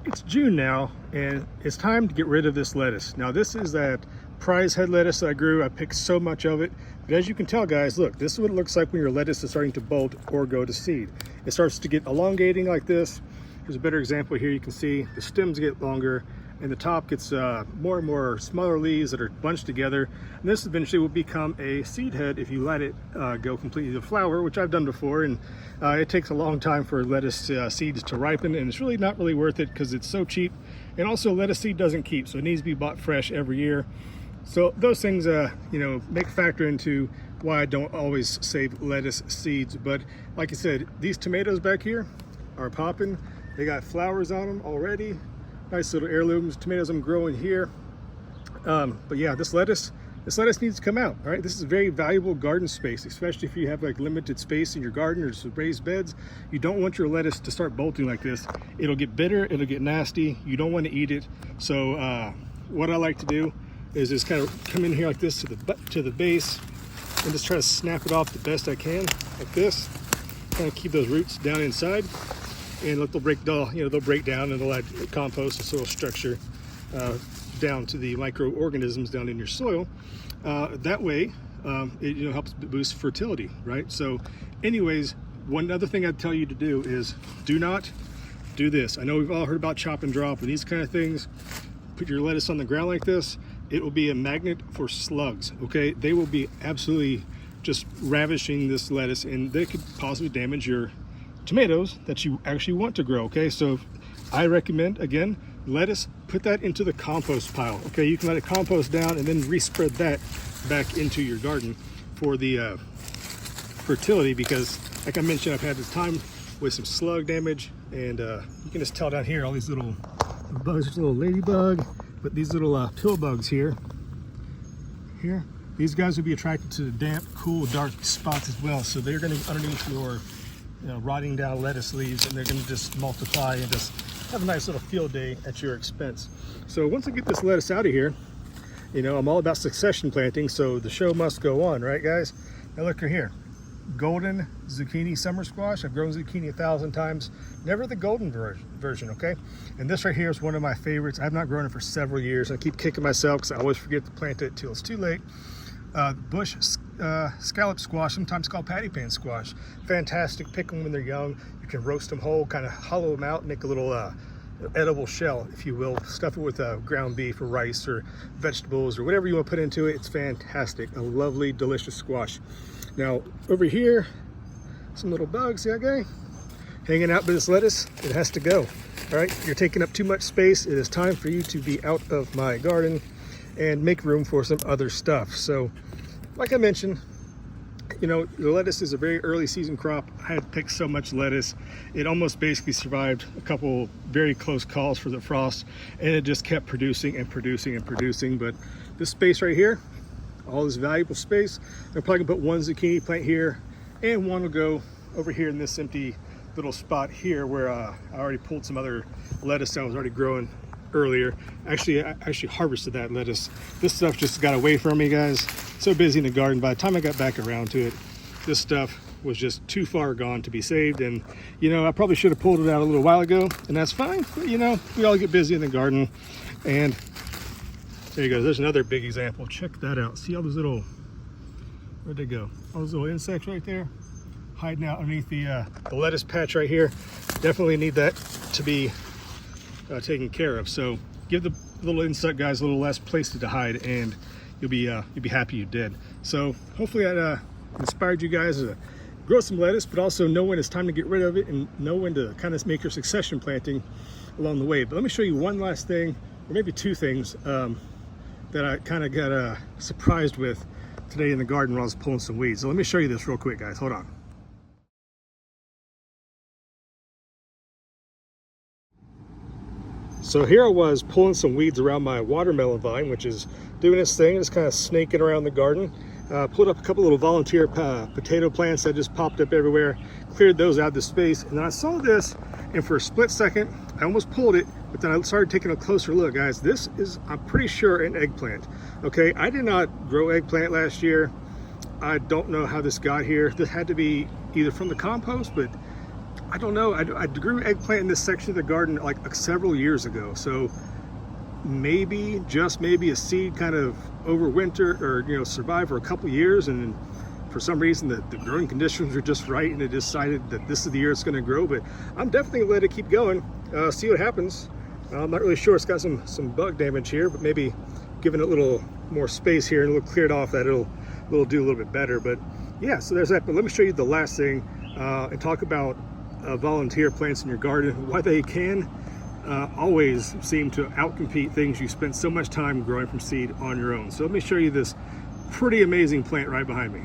It's June now, and it's time to get rid of this lettuce. Now, this is that prize head lettuce that I grew. I picked so much of it. But as you can tell, guys, look, this is what it looks like when your lettuce is starting to bolt or go to seed. It starts to get elongating like this. Here's a better example here. You can see the stems get longer, and the top gets more and more smaller leaves that are bunched together. And this eventually will become a seed head if you let it go completely to flower, which I've done before. And it takes a long time for lettuce seeds to ripen, and it's really not really worth it because it's so cheap. And also, lettuce seed doesn't keep, so it needs to be bought fresh every year. So those things, make a factor into why I don't always save lettuce seeds. But like I said, these tomatoes back here are popping. They got flowers on them already. Nice little heirlooms tomatoes I'm growing here. But yeah, this lettuce needs to come out. All right, this is very valuable garden space, especially if you have like limited space in your garden or just raised beds. You don't want your lettuce to start bolting like this. It'll get bitter, it'll get nasty. You don't want to eat it. So what I like to do is just kind of come in here like this to the base and just try to snap it off the best I can, like this. Kind of keep those roots down inside. And look, they'll break down and they'll add compost and soil structure down to the microorganisms down in your soil. That way, it helps boost fertility, right? So anyways, one other thing I'd tell you to do is do not do this. I know we've all heard about chop and drop and these kind of things. Put your lettuce on the ground like this. It will be a magnet for slugs, okay? They will be absolutely just ravishing this lettuce, and they could possibly damage your tomatoes that you actually want to grow. Okay, so I recommend, again, lettuce, put that into the compost pile. Okay, you can let it compost down and then respread that back into your garden for the fertility, because like I mentioned, I've had this time with some slug damage, and you can just tell down here all these little bugs. There's a little ladybug, but these little pill bugs here, these guys would be attracted to the damp, cool, dark spots as well. So they're going to underneath your rotting down lettuce leaves, and they're going to just multiply and just have a nice little field day at your expense. So once I get this lettuce out of here, I'm all about succession planting, so the show must go on, right guys? Now look here, golden zucchini summer squash. I've grown zucchini 1,000 times, never the golden version, okay? And this right here is one of my favorites. I've not grown it for several years. I keep kicking myself because I always forget to plant it till it's too late. Bush scallop squash, sometimes called patty pan squash. Fantastic. Pick them when they're young. You can roast them whole, kind of hollow them out, make a little edible shell, if you will. Stuff it with ground beef or rice or vegetables or whatever you want to put into it. It's fantastic. A lovely, delicious squash. Now, over here, some little bugs. See that guy? Hanging out with this lettuce. It has to go. All right, you're taking up too much space. It is time for you to be out of my garden and make room for some other stuff. So like I mentioned, the lettuce is a very early season crop. I had picked so much lettuce, it almost basically survived a couple very close calls for the frost, and it just kept producing and producing and producing. But this space right here, all this valuable space, I'm probably gonna put one zucchini plant here, and one will go over here in this empty little spot here where I already pulled some other lettuce that was already growing earlier. Actually, I actually harvested that lettuce. This stuff just got away from me, guys. So busy in the garden. By the time I got back around to it, this stuff was just too far gone to be saved. And I probably should have pulled it out a little while ago, and that's fine. But we all get busy in the garden. And there you go. There's another big example. Check that out. See all those little, where'd they go? All those little insects right there hiding out underneath the lettuce patch right here. Definitely need that to be taken care of. So give the little insect guys a little less place to hide, and you'll be happy you did. So hopefully that inspired you guys to grow some lettuce, but also know when it's time to get rid of it and know when to kind of make your succession planting along the way. But let me show you one last thing, or maybe two things that I kind of got surprised with today in the garden when I was pulling some weeds. So let me show you this real quick, guys. Hold on. So here I was pulling some weeds around my watermelon vine, which is doing its thing, just kind of snaking around the garden. Pulled up a couple little volunteer potato plants that just popped up everywhere, cleared those out of the space, and then I saw this, and for a split second, I almost pulled it, but then I started taking a closer look. Guys, this is, I'm pretty sure, an eggplant. Okay, I did not grow eggplant last year. I don't know how this got here. This had to be either from the compost, but I don't know. I grew eggplant in this section of the garden like several years ago. So maybe, just maybe, a seed kind of overwinter or, you know, survived for a couple years, and for some reason the growing conditions are just right and it decided that this is the year it's going to grow. But I'm definitely gonna let it keep going, see what happens. I'm not really sure. It's got some bug damage here, but maybe giving it a little more space here and a little cleared off, that it'll do a little bit better. But yeah, so there's that. But let me show you the last thing and talk about volunteer plants in your garden, why they can always seem to outcompete things you spent so much time growing from seed on your own. So let me show you this pretty amazing plant right behind me.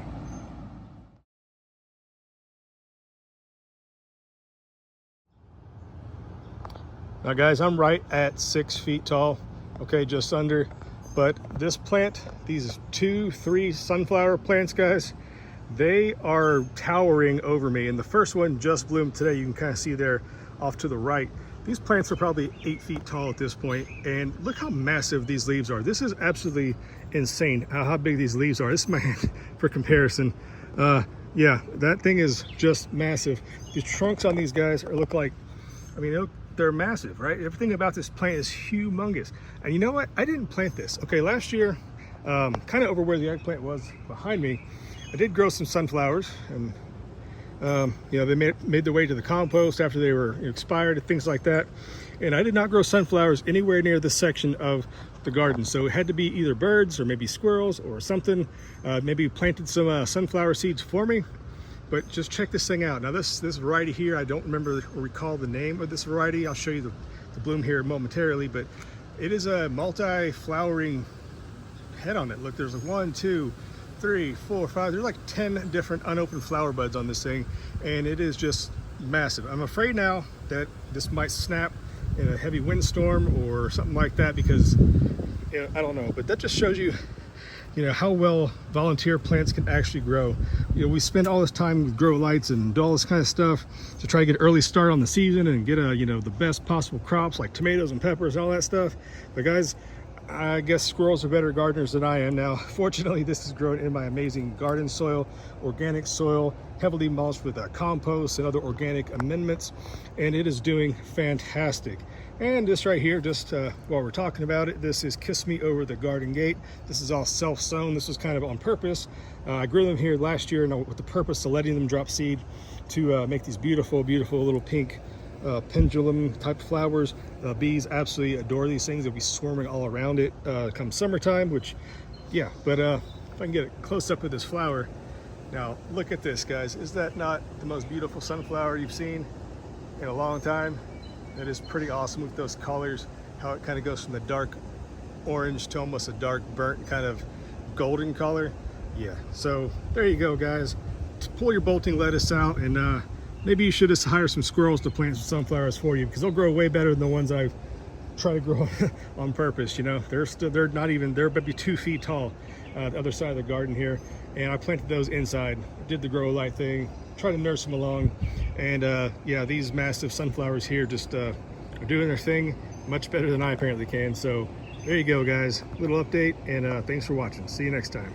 Now guys, I'm right at 6 feet tall, okay, just under. But this plant, these 2-3 sunflower plants, guys, they are towering over me. And the first one just bloomed today. You can kind of see there off to the right. These plants are probably 8 feet tall at this point, and look how massive these leaves are. This is absolutely insane how big these leaves are. This is my hand for comparison. Yeah, that thing is just massive. The trunks on these guys look like, I mean, they're massive, right? Everything about this plant is humongous. And you know what? I didn't plant this. Okay, last year, kind of over where the eggplant was behind me, I did grow some sunflowers, and you know, they made their way to the compost after they were expired and things like that. And I did not grow sunflowers anywhere near this section of the garden. So it had to be either birds or maybe squirrels or something. Maybe planted some sunflower seeds for me. But just check this thing out. Now this variety here, I don't remember or recall the name of this variety. I'll show you the bloom here momentarily, but it is a multi-flowering head on it. Look, there's 1, 2, 3, 4, 5, there's like 10 different unopened flower buds on this thing, and it is just massive. I'm afraid now that this might snap in a heavy windstorm or something like that, because, you know, I don't know, but that just shows you, you know, how well volunteer plants can actually grow. You know, we spend all this time with grow lights and do all this kind of stuff to try to get an early start on the season and get you know, the best possible crops like tomatoes and peppers and all that stuff. But guys, I guess squirrels are better gardeners than I am. Now, fortunately, this is grown in my amazing garden soil, organic soil, heavily mulched with compost and other organic amendments, and it is doing fantastic. And this right here, just while we're talking about it, this is Kiss Me Over the Garden Gate. This is all self-sown. This was kind of on purpose. I grew them here last year with the purpose of letting them drop seed to make these beautiful, beautiful little pink pendulum type flowers. Bees absolutely adore these things. They'll be swarming all around it come summertime, which, yeah. But if I can get a close up of this flower. Now, look at this, guys. Is that not the most beautiful sunflower you've seen in a long time? That is pretty awesome with those colors, how it kind of goes from the dark orange to almost a dark burnt kind of golden color. Yeah, so there you go, guys. Pull your bolting lettuce out, and maybe you should just hire some squirrels to plant some sunflowers for you, because they'll grow way better than the ones I've tried to grow on purpose. You know, they're not even, they're maybe 2 feet tall, the other side of the garden here, and I planted those inside, did the grow light thing, try to nurse them along, and yeah, these massive sunflowers here just are doing their thing much better than I apparently can. So there you go, guys, little update, and thanks for watching. See you next time.